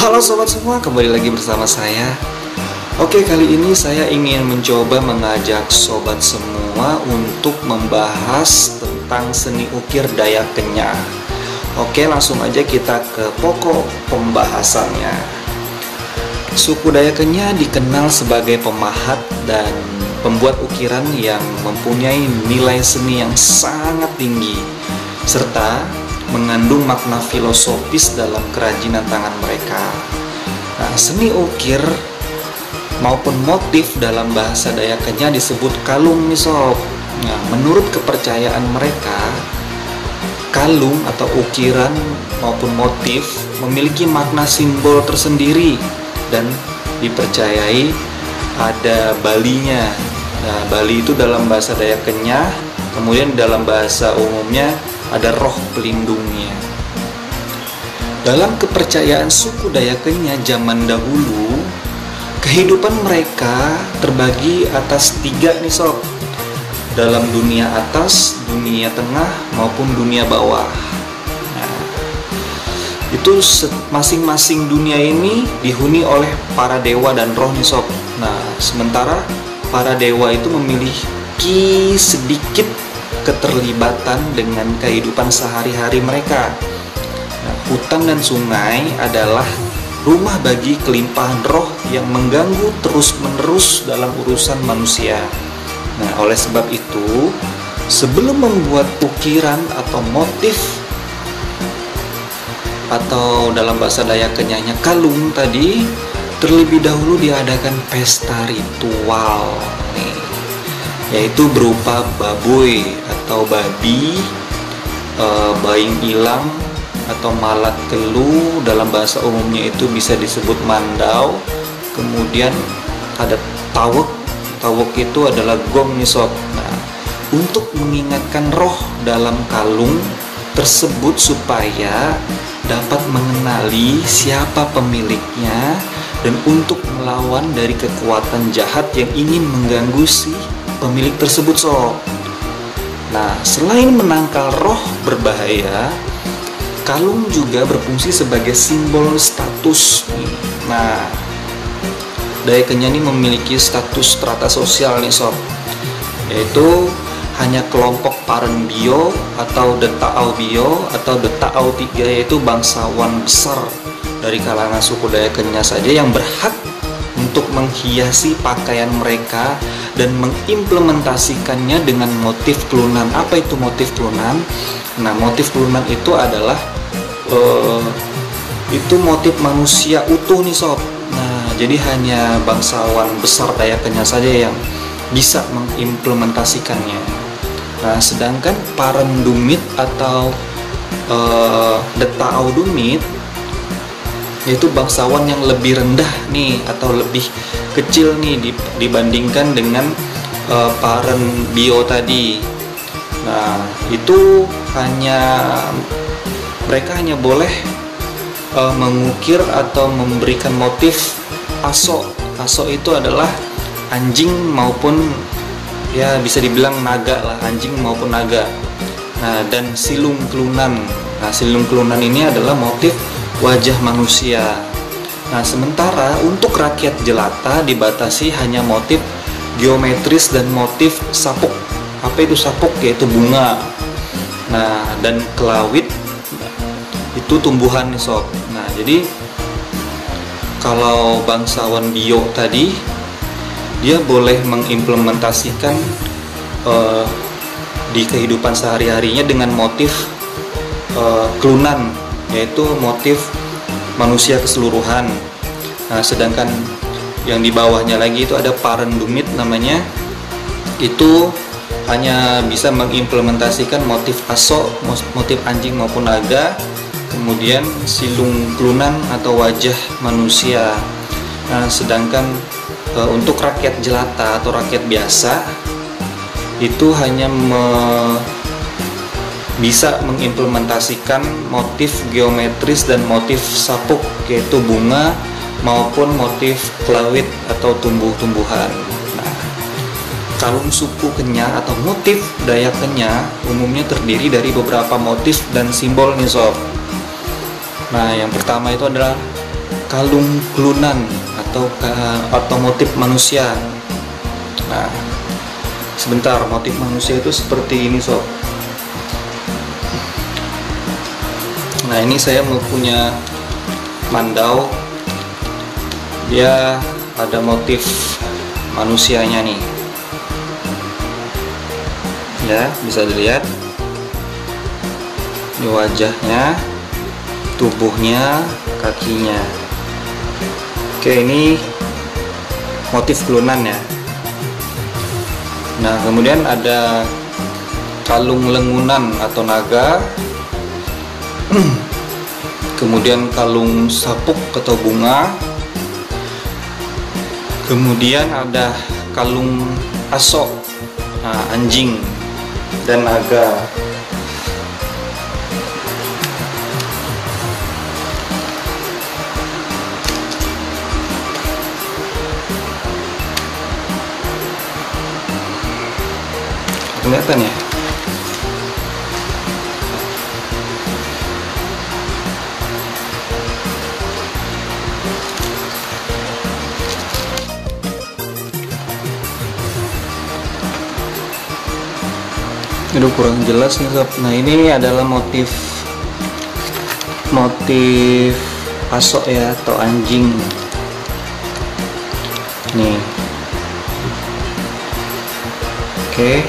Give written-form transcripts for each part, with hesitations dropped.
Halo sobat semua, kembali lagi bersama saya. Oke, kali ini saya ingin mencoba mengajak sobat semua untuk membahas tentang seni ukir Dayak Kenyah. Oke, langsung aja kita ke pokok pembahasannya. Suku Dayak Kenyah dikenal sebagai pemahat dan pembuat ukiran yang mempunyai nilai seni yang sangat tinggi, serta mengandung makna filosofis dalam kerajinan tangan mereka. Nah, seni ukir maupun motif dalam bahasa Dayak Kenyah disebut kalung nih sob. Nah, menurut kepercayaan mereka, kalung atau ukiran maupun motif memiliki makna simbol tersendiri dan dipercayai ada balinya. Nah, bali itu dalam bahasa Dayak Kenyah, kemudian dalam bahasa umumnya ada roh pelindungnya. Dalam kepercayaan suku Dayak Kenyah zaman dahulu, kehidupan mereka terbagi atas 3 nih sob. Dalam dunia atas, dunia tengah, maupun dunia bawah. Nah, itu masing-masing dunia ini dihuni oleh para dewa dan roh nih sob. Nah, sementara para dewa itu memiliki sedikit keterlibatan dengan kehidupan sehari-hari mereka. Nah, hutan dan sungai adalah rumah bagi kelimpahan roh yang mengganggu terus-menerus dalam urusan manusia. Nah, oleh sebab itu, sebelum membuat ukiran atau motif atau dalam bahasa Dayak Kenyahnya kalung tadi, terlebih dahulu diadakan pesta ritual nih, yaitu berupa baboy atau babi, baing ilang atau malat kelu, dalam bahasa umumnya itu bisa disebut mandau. Kemudian ada tawek, tawek itu adalah gong nih sob. Nah, untuk mengingatkan roh dalam kalung tersebut supaya dapat mengenali siapa pemiliknya dan untuk melawan dari kekuatan jahat yang ingin mengganggu si pemilik tersebut sob. Nah, selain menangkal roh berbahaya, kalung juga berfungsi sebagai simbol status. Nah, Dayak Kenyah ini memiliki status strata sosial nih sob, yaitu hanya kelompok Parenbio atau Detaau Bio atau Detaau 3, yaitu bangsawan besar dari kalangan suku Dayak Kenyah saja yang berhak untuk menghiasi pakaian mereka dan mengimplementasikannya dengan motif kelunan. Apa itu motif kelunan? Nah, motif kelunan itu adalah itu motif manusia utuh nih sob. Nah, jadi hanya bangsawan besar Dayak Kenyah saja yang bisa mengimplementasikannya. Nah, sedangkan Parendumit atau Detaau Dumit, yaitu bangsawan yang lebih rendah nih atau lebih kecil nih dibandingkan dengan Parenbio tadi. Nah, itu mereka hanya boleh mengukir atau memberikan motif aso. Aso itu adalah anjing maupun ya bisa dibilang naga lah, anjing maupun naga. Nah, dan silung kelunan. Nah, silung kelunan ini adalah motif wajah manusia. Nah, sementara untuk rakyat jelata dibatasi hanya motif geometris dan motif sapuk. Apa itu sapuk? Yaitu bunga. Nah, dan kelawit itu tumbuhan nih sob. Nah, jadi kalau bangsawan Bio tadi, dia boleh mengimplementasikan di kehidupan sehari-harinya dengan motif kelunan, yaitu motif manusia keseluruhan. Nah, sedangkan yang di bawahnya lagi itu ada Parendumit namanya, itu hanya bisa mengimplementasikan motif aso, motif anjing maupun naga, kemudian silung kelunan atau wajah manusia. Nah, sedangkan untuk rakyat jelata atau rakyat biasa itu hanya bisa mengimplementasikan motif geometris dan motif sapuk, yaitu bunga maupun motif kelawit atau tumbuh-tumbuhan. Nah, kalung suku Kenyah atau motif Dayak Kenyah umumnya terdiri dari beberapa motif dan simbol nih sob. Nah, yang pertama itu adalah kalung klunan atau motif manusia. Nah, sebentar, motif manusia itu seperti ini sob. Nah, ini saya punya mandau, dia ada motif manusianya nih ya, bisa dilihat ini wajahnya, tubuhnya, kakinya. Oke, ini motif klunan ya. Nah, kemudian ada kalung lengunan atau naga, kemudian kalung sapuk atau bunga, kemudian ada kalung asok, anjing dan naga. Kelihatan ya? Aduh, kurang jelas nih sob. Nah, ini adalah motif asok ya, atau anjing nih. Oke.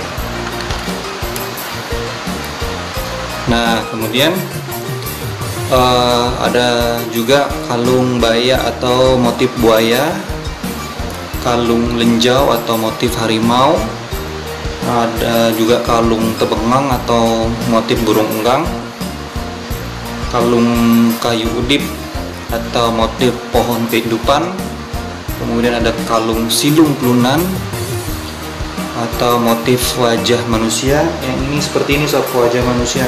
Nah, kemudian ada juga kalung baya atau motif buaya, kalung lenjau atau motif harimau, ada juga kalung tebengang atau motif burung enggang, kalung kayu udip atau motif pohon kehidupan, kemudian ada kalung silung klunan atau motif wajah manusia. Yang ini seperti ini sob, wajah manusia.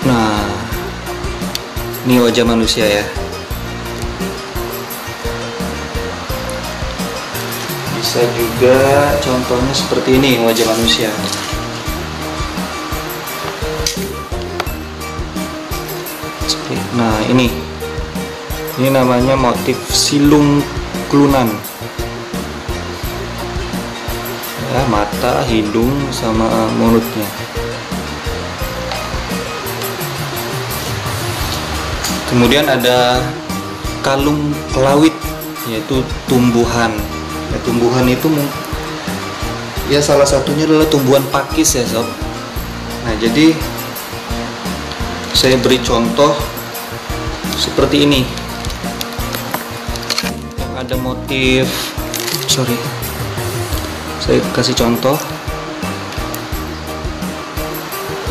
Nah, ini wajah manusia ya. Bisa juga contohnya seperti ini wajah manusia. Nah, ini namanya motif silung klunan ya, mata, hidung, sama mulutnya. Kemudian ada kalung kelawit, yaitu tumbuhan ya. Tumbuhan itu ya salah satunya adalah tumbuhan pakis ya sob. Nah, jadi saya beri contoh seperti ini yang ada motif, saya kasih contoh.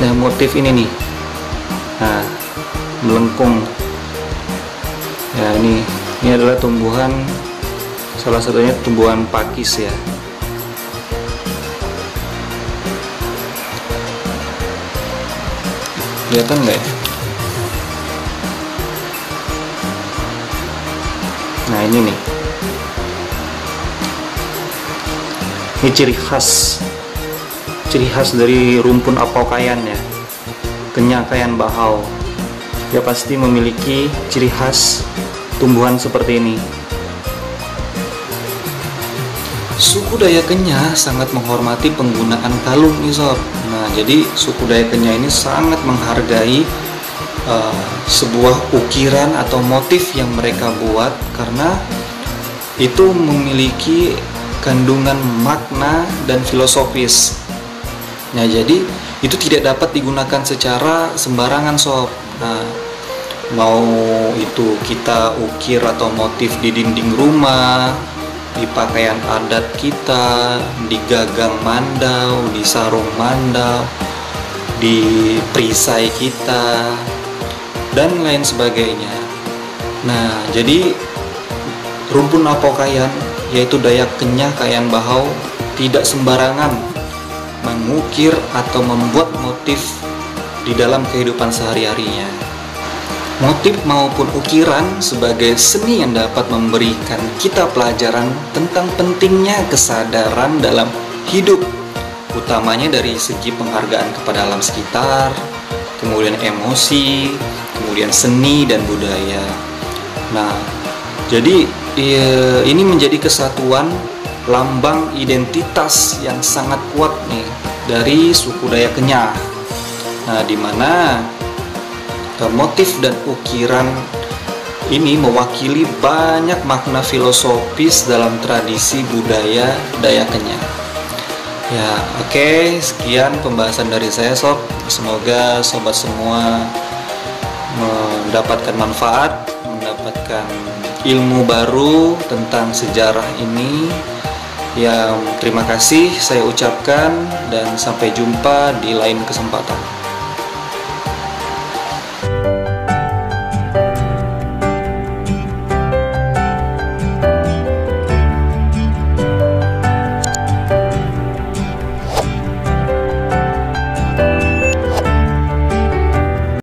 Nah, motif ini nih, nah, melengkung ya, ini adalah tumbuhan, salah satunya tumbuhan pakis ya. Kelihatan nggak ya? Nah, ini nih, ini ciri khas dari rumpun Apokaian ya, Kenyakayan Bahau. Dia pasti memiliki ciri khas tumbuhan seperti ini. Suku Dayak Kenya sangat menghormati penggunaan kalung nih sob. Nah, jadi suku Dayak Kenya ini sangat menghargai sebuah ukiran atau motif yang mereka buat, karena itu memiliki kandungan makna dan filosofis. Nah, jadi itu tidak dapat digunakan secara sembarangan sob. Nah, mau itu kita ukir atau motif di dinding rumah, di pakaian adat kita, di gagang mandau, di sarung mandau, di perisai kita, dan lain sebagainya. Nah, jadi rumpun Apokaian, yaitu Dayak Kenyakayan Bahau, tidak sembarangan mengukir atau membuat motif di dalam kehidupan sehari-harinya. Motif maupun ukiran sebagai seni yang dapat memberikan kita pelajaran tentang pentingnya kesadaran dalam hidup utamanya dari segi penghargaan kepada alam sekitar, kemudian emosi, kemudian seni dan budaya. Nah, jadi ini menjadi kesatuan lambang identitas yang sangat kuat nih dari suku Dayak Kenyah. Nah, di mana motif dan ukiran ini mewakili banyak makna filosofis dalam tradisi budaya Dayak Kenyah. Ya, oke, sekian pembahasan dari saya sob. Semoga sobat semua mendapatkan manfaat, mendapatkan ilmu baru tentang sejarah ini. Yang terima kasih saya ucapkan dan sampai jumpa di lain kesempatan.